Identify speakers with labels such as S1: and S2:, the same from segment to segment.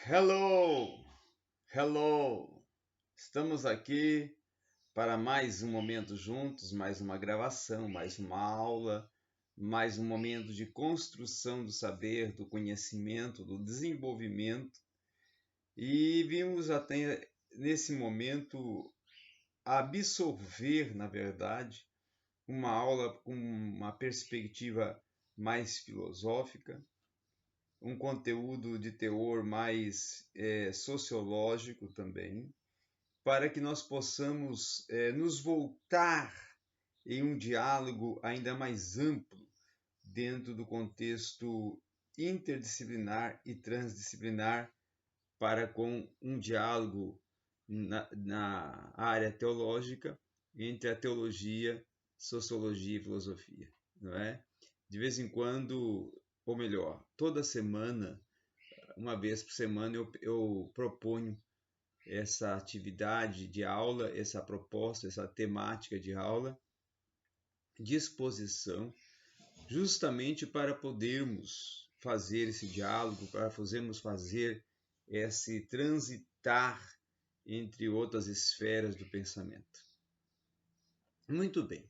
S1: Hello, hello. Estamos aqui para mais um momento juntos, mais uma gravação, mais uma aula, mais um momento de construção do saber, do conhecimento, do desenvolvimento. E vimos até nesse momento absorver, na verdade, uma aula com uma perspectiva mais filosófica, um conteúdo de teor mais sociológico também, para que nós possamos nos voltar em um diálogo ainda mais amplo dentro do contexto interdisciplinar e transdisciplinar, para com um diálogo na área teológica entre a teologia, sociologia e filosofia, não é? De vez em quando, ou melhor, toda semana, uma vez por semana, eu proponho essa atividade de aula, essa proposta, essa temática de aula, de exposição, justamente para podermos fazer esse diálogo, para podermos fazer esse transitar entre outras esferas do pensamento. Muito bem.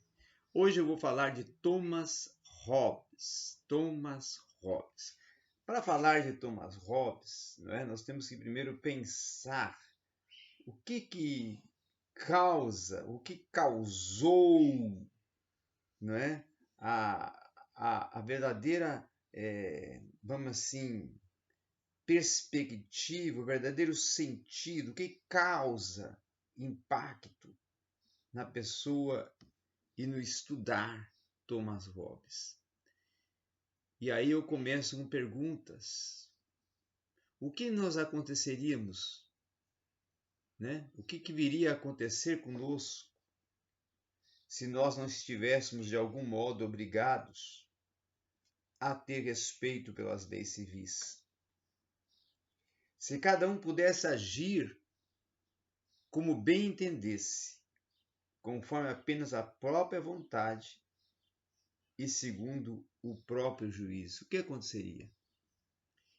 S1: Hoje eu vou falar de Thomas Hobbes. Thomas Hobbes. Para falar de Thomas Hobbes, nós temos que primeiro pensar o que causa, o que causou, a verdadeira, vamos assim, perspectiva, o verdadeiro sentido, o que causa impacto na pessoa e no estudar Thomas Hobbes. E aí eu começo com perguntas. O que nós aconteceríamos, O que viria a acontecer conosco se nós não estivéssemos de algum modo obrigados a ter respeito pelas leis civis? Se cada um pudesse agir como bem entendesse, conforme apenas a própria vontade e segundo o próprio juízo, o que aconteceria?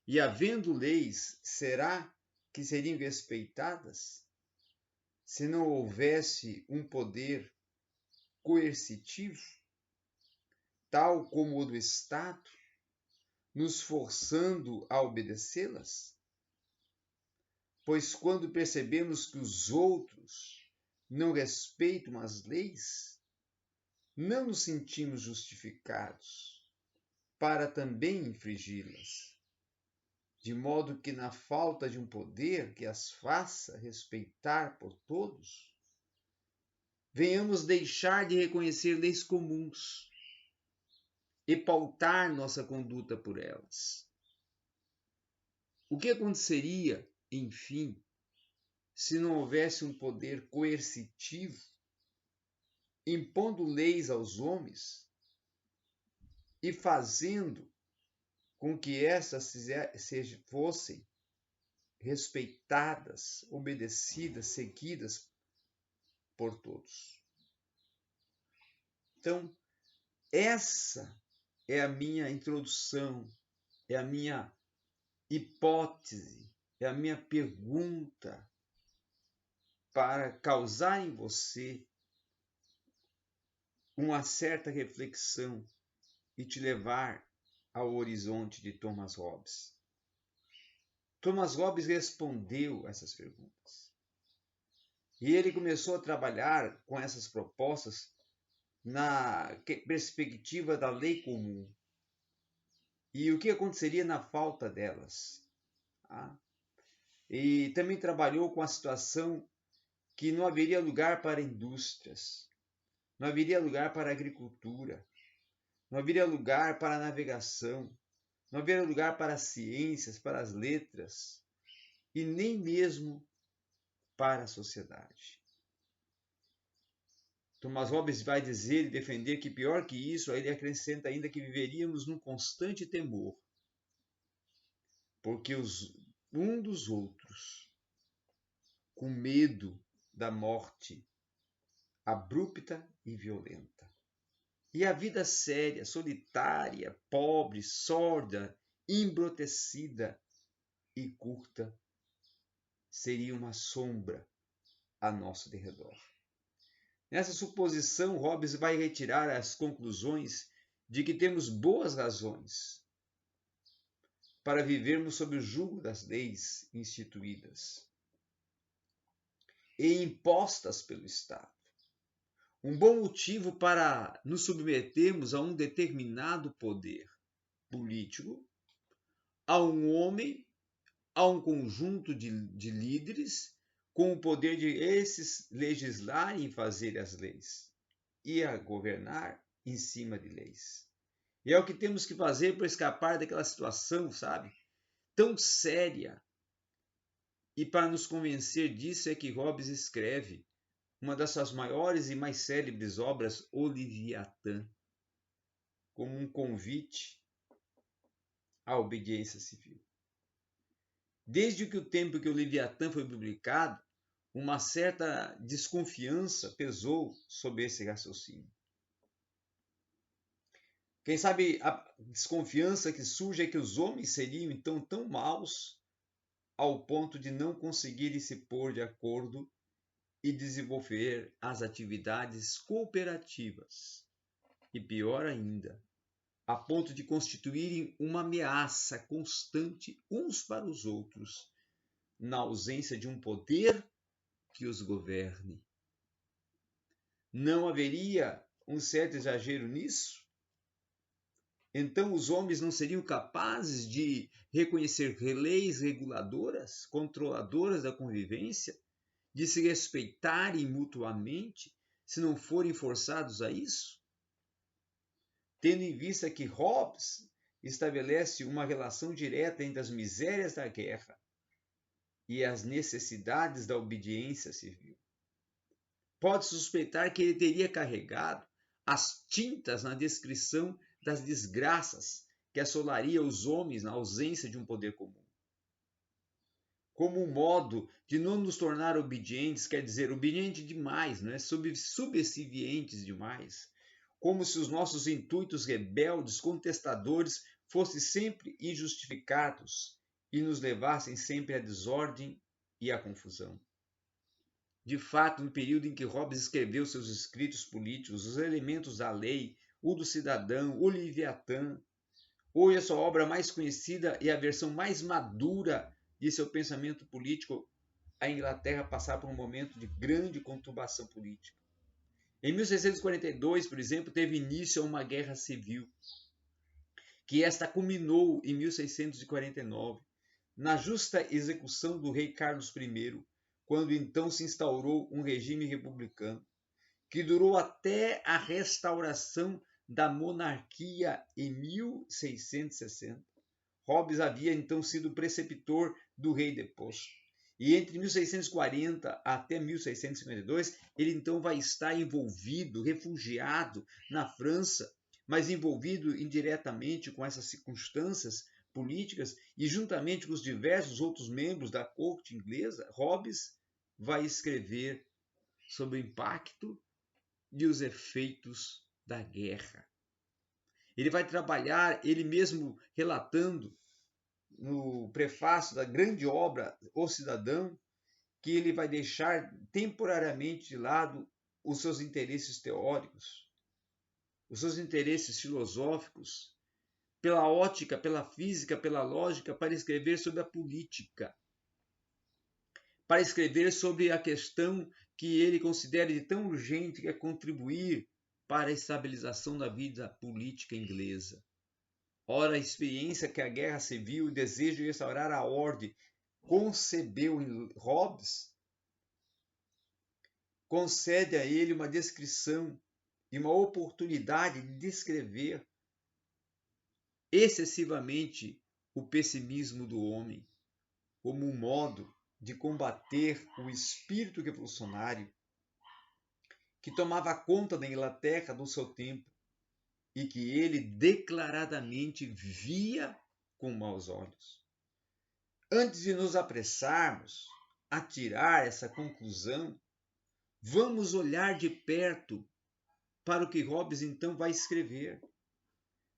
S1: E havendo leis, será que seriam respeitadas se não houvesse um poder coercitivo, tal como o do Estado, nos forçando a obedecê-las? Pois quando percebemos que os outros não respeitam as leis, não nos sentimos justificados para também infringi-las, de modo que, na falta de um poder que as faça respeitar por todos, venhamos deixar de reconhecer leis comuns e pautar nossa conduta por elas. O que aconteceria, enfim, se não houvesse um poder coercitivo impondo leis aos homens e fazendo com que essas fossem respeitadas, obedecidas, seguidas por todos? Então, essa é a minha introdução, é a minha hipótese, é a minha pergunta para causar em você uma certa reflexão e te levar ao horizonte de Thomas Hobbes. Thomas Hobbes respondeu essas perguntas. E ele começou a trabalhar com essas propostas na perspectiva da lei comum. E o que aconteceria na falta delas? E também trabalhou com a situação que não haveria lugar para indústrias, não haveria lugar para agricultura, não haveria lugar para a navegação, não haveria lugar para as ciências, para as letras e nem mesmo para a sociedade. Thomas Hobbes vai dizer e defender que, pior que isso, ele acrescenta ainda que viveríamos num constante temor, porque um dos outros, com medo da morte abrupta e violenta. E a vida séria, solitária, pobre, sorda, embrutecida e curta seria uma sombra a nosso derredor. Nessa suposição, Hobbes vai retirar as conclusões de que temos boas razões para vivermos sob o jugo das leis instituídas e impostas pelo Estado. Um bom motivo para nos submetermos a um determinado poder político, a um homem, a um conjunto de líderes com o poder de esses legislarem e fazer as leis e a governar em cima de leis. E é o que temos que fazer para escapar daquela situação, sabe? Tão séria. E para nos convencer disso é que Hobbes escreve uma das suas maiores e mais célebres obras, O Leviatã, como um convite à obediência civil. Desde que o tempo que o Leviatã foi publicado, uma certa desconfiança pesou sobre esse raciocínio. Quem sabe a desconfiança que surge é que os homens seriam então tão maus ao ponto de não conseguirem se pôr de acordo e desenvolver as atividades cooperativas. E pior ainda, a ponto de constituírem uma ameaça constante uns para os outros, na ausência de um poder que os governe. Não haveria um certo exagero nisso? Então os homens não seriam capazes de reconhecer leis reguladoras, controladoras da convivência, de se respeitarem mutuamente, se não forem forçados a isso? Tendo em vista que Hobbes estabelece uma relação direta entre as misérias da guerra e as necessidades da obediência civil, pode suspeitar que ele teria carregado as tintas na descrição das desgraças que assolaria os homens na ausência de um poder comum. Como um modo de não nos tornar obedientes, quer dizer, obediente demais, não é? Subservientes demais, como se os nossos intuitos rebeldes, contestadores, fossem sempre injustificados e nos levassem sempre à desordem e à confusão. De fato, no período em que Hobbes escreveu seus escritos políticos, os elementos da lei, o do cidadão, o Leviatã, hoje a sua obra mais conhecida e a versão mais madura de seu pensamento político, a Inglaterra passava por um momento de grande conturbação política. Em 1642, por exemplo, teve início a uma guerra civil, que esta culminou em 1649, na justa execução do rei Carlos I, quando então se instaurou um regime republicano, que durou até a restauração da monarquia em 1660. Hobbes havia então sido preceptor do rei deposto. E entre 1640 até 1652, ele então vai estar envolvido, refugiado na França, mas envolvido indiretamente com essas circunstâncias políticas e juntamente com os diversos outros membros da corte inglesa, Hobbes vai escrever sobre o impacto e os efeitos da guerra. Ele vai trabalhar, ele mesmo relatando no prefácio da grande obra O Cidadão, que ele vai deixar temporariamente de lado os seus interesses teóricos, os seus interesses filosóficos, pela ótica, pela física, pela lógica, para escrever sobre a política, para escrever sobre a questão que ele considera de tão urgente, que é contribuir para a estabilização da vida política inglesa. Ora, a experiência que a guerra civil e o desejo de restaurar a ordem concebeu em Hobbes concede a ele uma descrição e uma oportunidade de descrever excessivamente o pessimismo do homem como um modo de combater o espírito revolucionário que tomava conta da Inglaterra do seu tempo e que ele declaradamente via com maus olhos. Antes de nos apressarmos a tirar essa conclusão, vamos olhar de perto para o que Hobbes então vai escrever.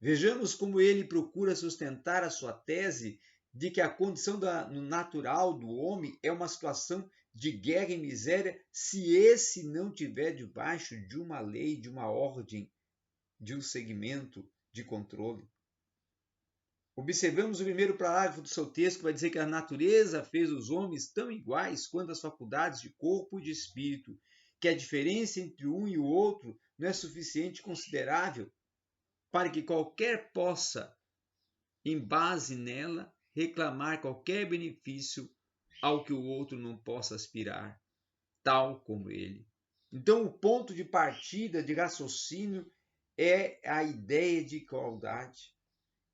S1: Vejamos como ele procura sustentar a sua tese de que a condição natural do homem é uma situação de guerra e miséria se esse não tiver debaixo de uma lei, de uma ordem, de um segmento de controle. Observamos o primeiro parágrafo do seu texto, que vai dizer que a natureza fez os homens tão iguais quanto as faculdades de corpo e de espírito, que a diferença entre um e o outro não é suficiente considerável para que qualquer possa, em base nela, reclamar qualquer benefício ao que o outro não possa aspirar, tal como ele. Então, o ponto de partida de raciocínio é a ideia de igualdade.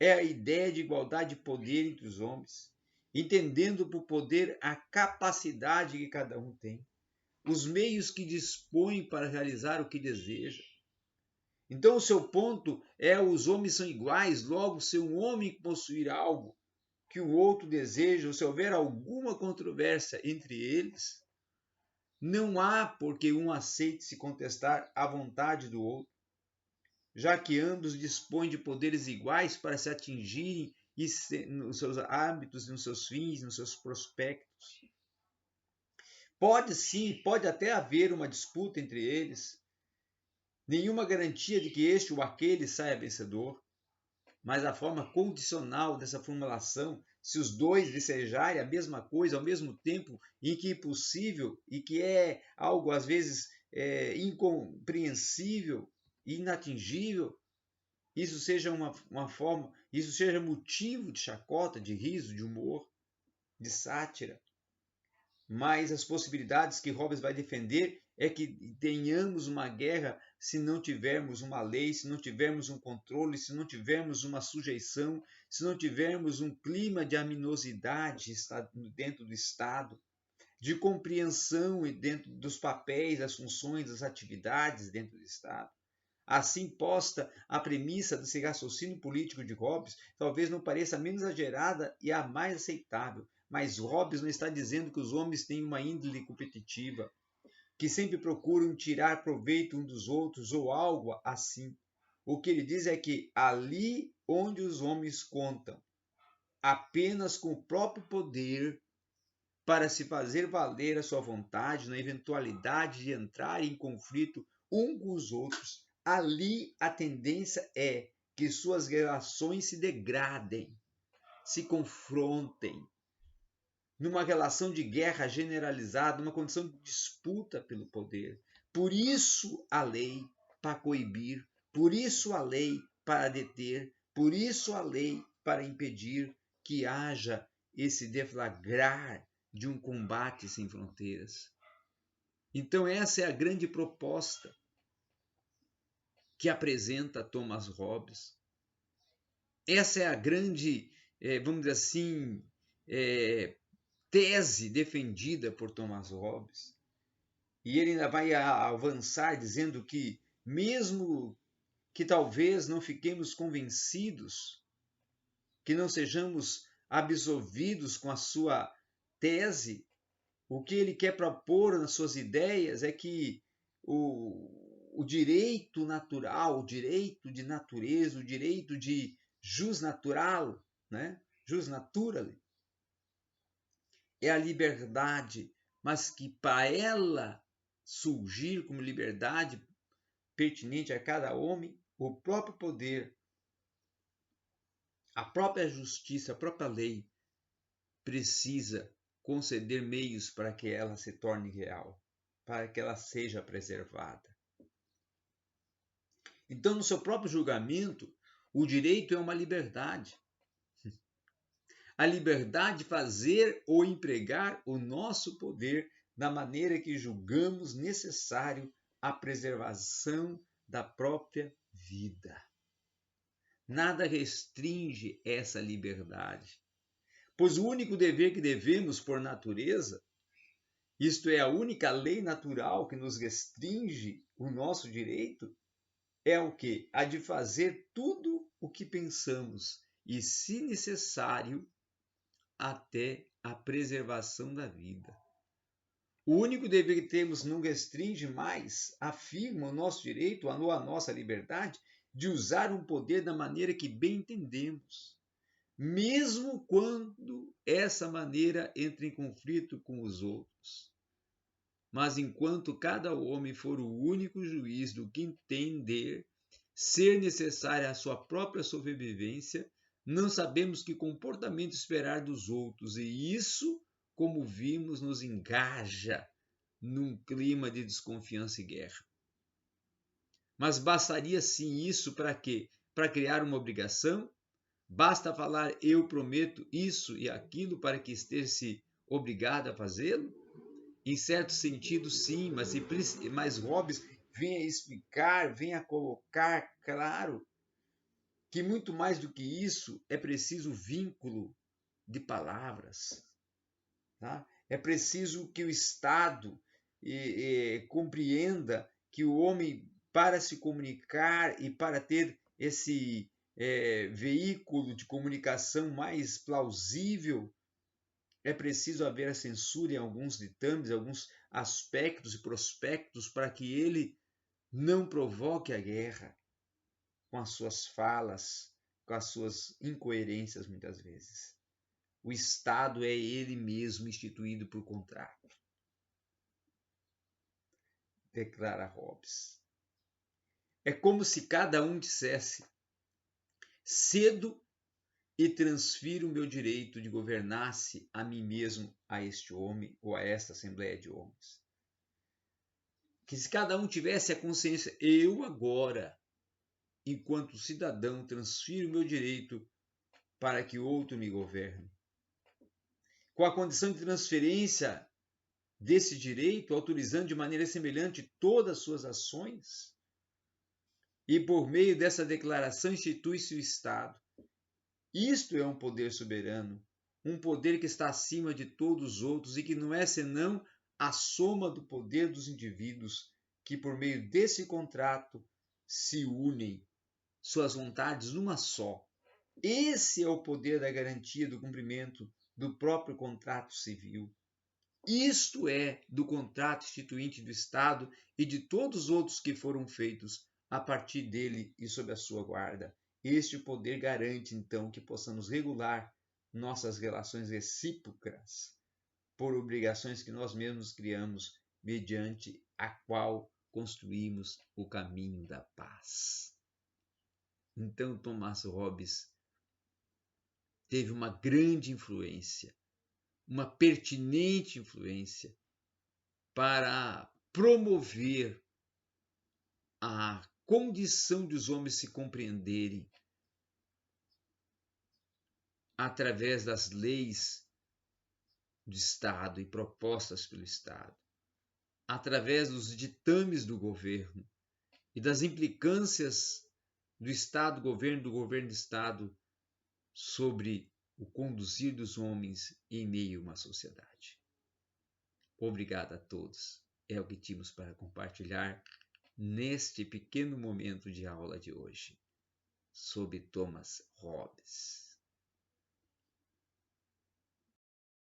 S1: É a ideia de igualdade de poder entre os homens, entendendo por poder a capacidade que cada um tem, os meios que dispõe para realizar o que deseja. Então, o seu ponto é: os homens são iguais, logo, se um homem possuir algo que o outro deseja, ou se houver alguma controvérsia entre eles, não há por que um aceite se contestar a vontade do outro, já que ambos dispõem de poderes iguais para se atingirem nos seus hábitos, nos seus fins, nos seus prospectos. Pode sim, pode até haver uma disputa entre eles, nenhuma garantia de que este ou aquele saia vencedor, mas a forma condicional dessa formulação, se os dois desejarem a mesma coisa ao mesmo tempo, em que é possível e que é algo às vezes incompreensível, inatingível, isso seja uma forma, isso seja motivo de chacota, de riso, de humor, de sátira. Mas as possibilidades que Hobbes vai defender é que tenhamos uma guerra se não tivermos uma lei, se não tivermos um controle, se não tivermos uma sujeição, se não tivermos um clima de aminosidade dentro do Estado, de compreensão dentro dos papéis, das funções, das atividades dentro do Estado. Assim posta, a premissa desse raciocínio político de Hobbes talvez não pareça a menos exagerada e a mais aceitável, mas Hobbes não está dizendo que os homens têm uma índole competitiva, que sempre procuram tirar proveito um dos outros ou algo assim. O que ele diz é que ali onde os homens contam apenas com o próprio poder para se fazer valer a sua vontade na eventualidade de entrar em conflito um com os outros, ali a tendência é que suas relações se degradem, se confrontem, numa relação de guerra generalizada, numa condição de disputa pelo poder. Por isso a lei para coibir, por isso a lei para deter, por isso a lei para impedir que haja esse deflagrar de um combate sem fronteiras. Então essa é a grande proposta que apresenta Thomas Hobbes. Essa é a grande, vamos dizer assim, tese defendida por Thomas Hobbes. E ele ainda vai avançar dizendo que, mesmo que talvez não fiquemos convencidos, que não sejamos absolvidos com a sua tese, o que ele quer propor nas suas ideias é que o direito natural, o direito de natureza, o direito de jus natural, né? Jus naturale, é a liberdade, mas que para ela surgir como liberdade pertinente a cada homem, o próprio poder, a própria justiça, a própria lei precisa conceder meios para que ela se torne real, para que ela seja preservada. Então, no seu próprio julgamento, o direito é uma liberdade. A liberdade de fazer ou empregar o nosso poder da maneira que julgamos necessário à preservação da própria vida. Nada restringe essa liberdade, pois o único dever que devemos por natureza, isto é, a única lei natural que nos restringe o nosso direito, é o quê? A de fazer tudo o que pensamos e, se necessário, até a preservação da vida. O único dever que temos não restringe mais, afirma o nosso direito, a nossa liberdade, de usar um poder da maneira que bem entendemos, mesmo quando essa maneira entra em conflito com os outros. Mas enquanto cada homem for o único juiz do que entender ser necessária a sua própria sobrevivência, não sabemos que comportamento esperar dos outros, e isso, como vimos, nos engaja num clima de desconfiança e guerra. Mas bastaria sim isso para quê? Para criar uma obrigação? Basta falar eu prometo isso e aquilo para que esteja obrigado a fazê-lo? Em certo sentido, sim, mas Hobbes vem a explicar, vem a colocar claro que muito mais do que isso é preciso vínculo de palavras. Tá? É preciso que o Estado compreenda que o homem, para se comunicar e para ter esse veículo de comunicação mais plausível, é preciso haver a censura em alguns ditames, alguns aspectos e prospectos, para que ele não provoque a guerra com as suas falas, com as suas incoerências, muitas vezes. O Estado é ele mesmo instituído por contrato, declara Hobbes. É como se cada um dissesse: cedo e transfiro o meu direito de governar-se a mim mesmo, a este homem ou a esta assembleia de homens. Que se cada um tivesse a consciência, eu agora, enquanto cidadão, transfiro o meu direito para que outro me governe. Com a condição de transferência desse direito, autorizando de maneira semelhante todas as suas ações, e por meio dessa declaração institui-se o Estado. Isto é um poder soberano, um poder que está acima de todos os outros e que não é senão a soma do poder dos indivíduos que, por meio desse contrato, se unem suas vontades numa só. Esse é o poder da garantia do cumprimento do próprio contrato civil. Isto é do contrato instituinte do Estado e de todos os outros que foram feitos a partir dele e sob a sua guarda. Este poder garante, então, que possamos regular nossas relações recíprocas por obrigações que nós mesmos criamos, mediante a qual construímos o caminho da paz. Então, Thomas Hobbes teve uma grande influência, uma pertinente influência para promover a condição dos homens se compreenderem através das leis do Estado e propostas pelo Estado, através dos ditames do governo e das implicâncias do Estado-governo, do governo-Estado sobre o conduzir dos homens em meio a uma sociedade. Obrigado a todos. É o que tínhamos para compartilhar neste pequeno momento de aula de hoje sobre Thomas Hobbes.